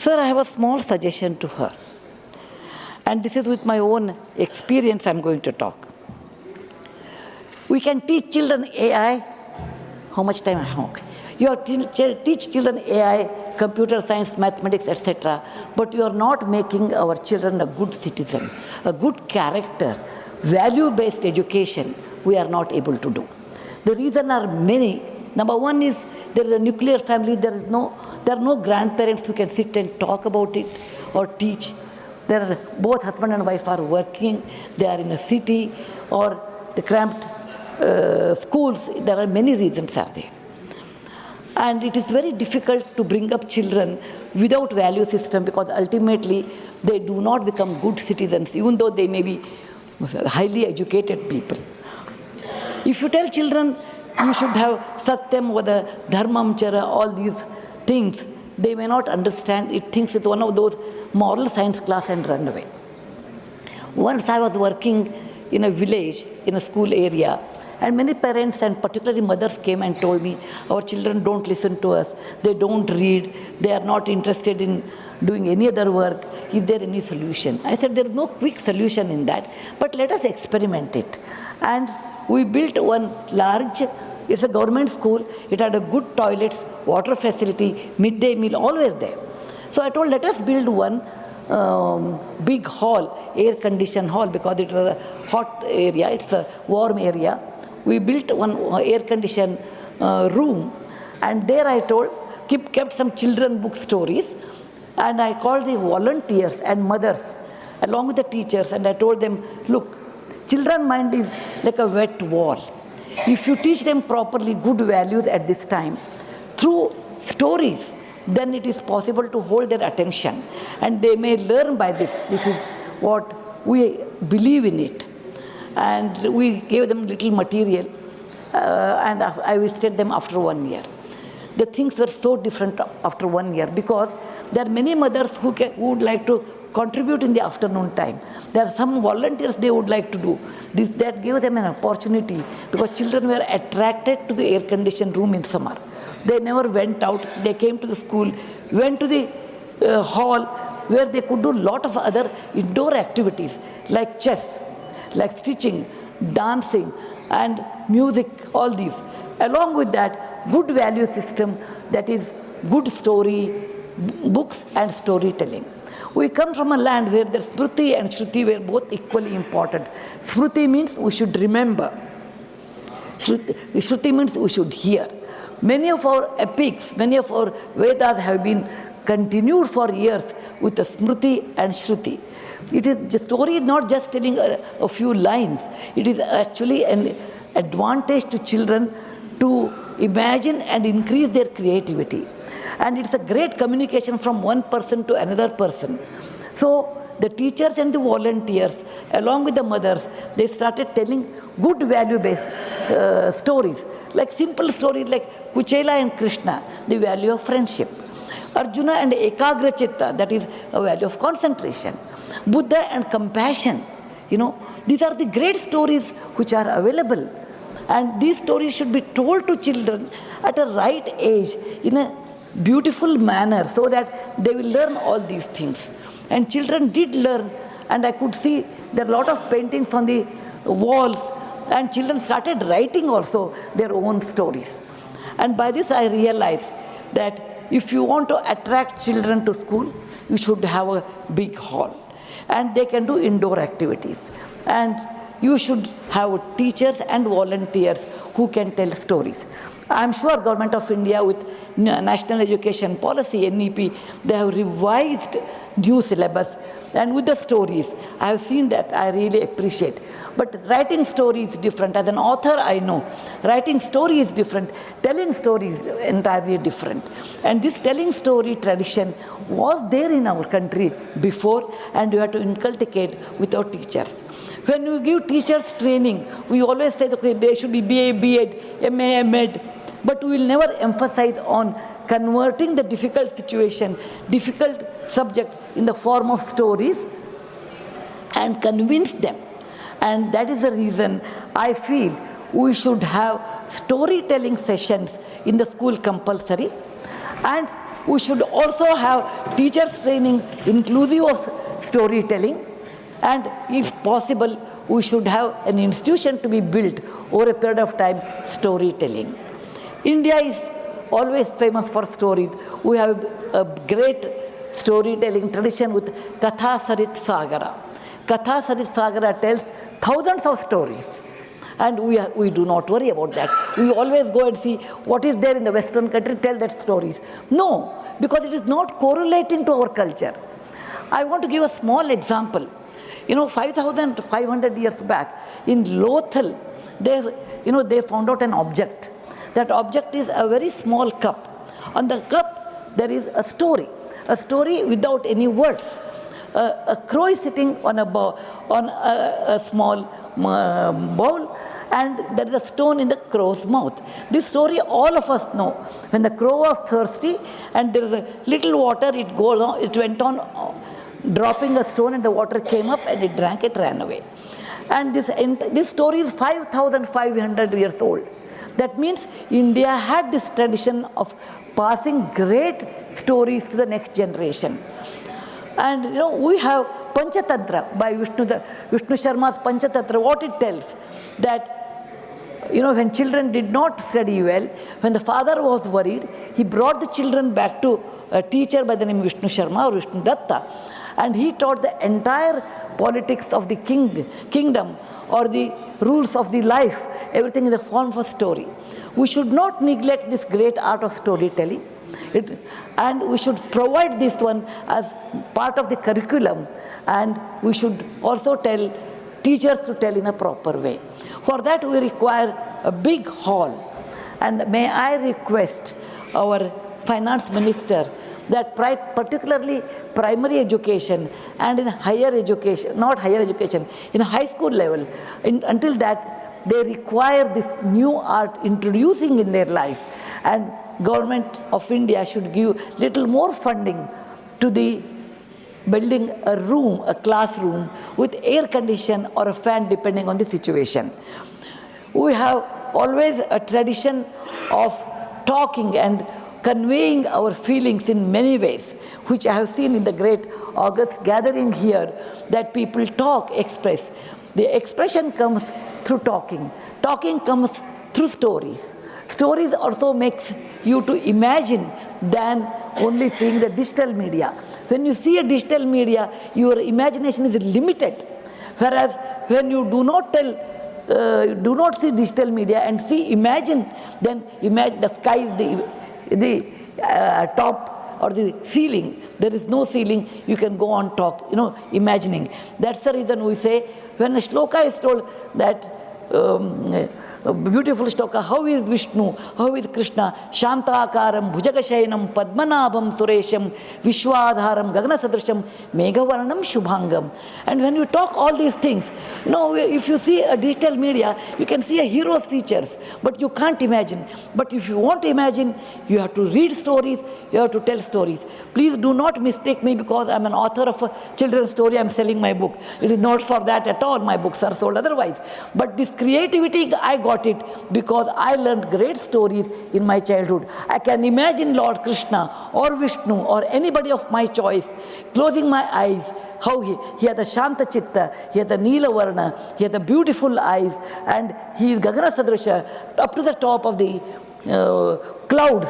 Sir, I have a small suggestion to her. And this is with my own experience I'm going to talk. We can teach children AI. How much time I have? Okay. You have to teach children AI, computer science, mathematics, etc. But you are not making our children a good citizen, a good character, value-based education. We are not able to do. The reasons are many. Number one is there is a nuclear family. There are no grandparents who can sit and talk about it or teach. Both husband and wife are working. They are in a city or the cramped schools. There are many reasons are there. And it is very difficult to bring up children without value system, because ultimately they do not become good citizens, even though they may be highly educated people. If you tell children you should have Satyam, Vada, Dharmam, Chara, all these things, they may not understand. It thinks it's one of those moral science class and run away. Once I was working in a village, in a school area, and many parents and particularly mothers came and told me, our children don't listen to us, they don't read, they are not interested in doing any other work. Is there any solution? I said, there is no quick solution in that, but let us experiment it. And we built one large, it's a government school, it had a good toilets, water facility, midday meal, all were there. So I told, let us build one big hall, air-conditioned hall, because it was a hot area, it's a warm area. We built one air-conditioned room, and there I told, kept some children book stories, and I called the volunteers and mothers along with the teachers, and I told them, look, children's mind is like a wet wall. If you teach them properly good values at this time, through stories, then it is possible to hold their attention, and they may learn by this. This is what we believe in it. And we gave them little material, and I visited them after 1 year. The things were so different after 1 year, because there are many mothers who would like to contribute in the afternoon time. There are some volunteers they would like to do. That gave them an opportunity, because children were attracted to the air-conditioned room in summer. They never went out. They came to the school, went to the hall, where they could do a lot of other indoor activities like chess, like stitching, dancing, and music, all these. Along with that, good value system, that is good story, books and storytelling. We come from a land where the Smriti and Shruti were both equally important. Smriti means we should remember. Shruti means we should hear. Many of our epics, many of our Vedas have been continued for years with the Smriti and Shruti. The story is not just telling a few lines. It is actually an advantage to children to imagine and increase their creativity. And it's a great communication from one person to another person. So the teachers and the volunteers, along with the mothers, they started telling good value-based stories, like simple stories like Kuchela and Krishna, the value of friendship. Arjuna and Ekagra Chitta, that is a value of concentration. Buddha and compassion, these are the great stories which are available. And these stories should be told to children at a right age in a beautiful manner, so that they will learn all these things. And children did learn, and I could see there are a lot of paintings on the walls, and children started writing also their own stories. And by this I realized that if you want to attract children to school, you should have a big hall, and they can do indoor activities. And you should have teachers and volunteers who can tell stories. I am sure Government of India with National Education Policy, NEP, they have revised new syllabus, and with the stories, I have seen that, I really appreciate. But writing story is different. As an author, I know writing story is different, telling story is entirely different. And this telling story tradition was there in our country before, and you have to inculcate with our teachers. When we give teachers training, we always say, okay, they should be BA, B.Ed, MA, M.Ed, but we will never emphasize on converting the difficult situation, difficult subject in the form of stories and convince them. And that is the reason I feel we should have storytelling sessions in the school compulsory. And we should also have teachers training inclusive of storytelling, and if possible, we should have an institution to be built over a period of time, storytelling. India is always famous for stories. We have a great storytelling tradition with Katha Sarit Sagara. Katha Sarit Sagara tells thousands of stories. And we do not worry about that. We always go and see what is there in the Western country, tell that stories. No, because it is not correlating to our culture. I want to give a small example. 5,500 years back in Lothal, they found out an object. That object is a very small cup. On the cup, there is a story without any words. A crow is sitting on a small bowl, and there is a stone in the crow's mouth. This story all of us know. When the crow was thirsty and there is a little water, it went on dropping a stone, and the water came up and it drank, it ran away. And this story is 5,500 years old. That means India had this tradition of passing great stories to the next generation. And we have Panchatantra by Vishnu Sharma's Panchatantra. What it tells, that when children did not study well, when the father was worried, he brought the children back to a teacher by the name Vishnu Sharma or Vishnu Datta, and he taught the entire politics of the kingdom or the rules of the life, everything in the form of a story. We should not neglect this great art of storytelling. And we should provide this one as part of the curriculum, and we should also tell teachers to tell in a proper way. For that we require a big hall, and may I request our finance minister that particularly primary education and in higher education, not higher education, in high school level, until that they require this new art introducing in their life, and Government of India should give little more funding to the building a classroom with air condition or a fan depending on the situation. We have always a tradition of talking and conveying our feelings in many ways, which I have seen in the great August gathering here, that people talk, express. The expression comes through talking. Talking comes through stories. Stories also makes you to imagine than only seeing the digital media. When you see a digital media, your imagination is limited. Whereas when you do not see digital media and imagine, then imagine the sky is the top or the ceiling. There is no ceiling, you can go on imagining. That's the reason we say, when a shloka is told that, a beautiful shloka, how is Vishnu, how is Krishna, Shantakaram, Bhujagashayanam, Padmanabham, Suresham, Vishwadharam, Gaganasadrasham, Megavaranam, Shubhangam. And when you talk all these things, if you see a digital media, you can see a hero's features, but you can't imagine. But if you want to imagine, you have to read stories, you have to tell stories. Please do not mistake me because I'm an author of a children's story, I'm selling my book. It is not for that at all, my books are sold otherwise. But this creativity, I got it because I learned great stories in my childhood. I can imagine Lord Krishna or Vishnu or anybody of my choice, closing my eyes, how he had a Shanta Chitta, he had a Neela Varna, he had the beautiful eyes, and he is Gagana Sadrisha, up to the top of the clouds.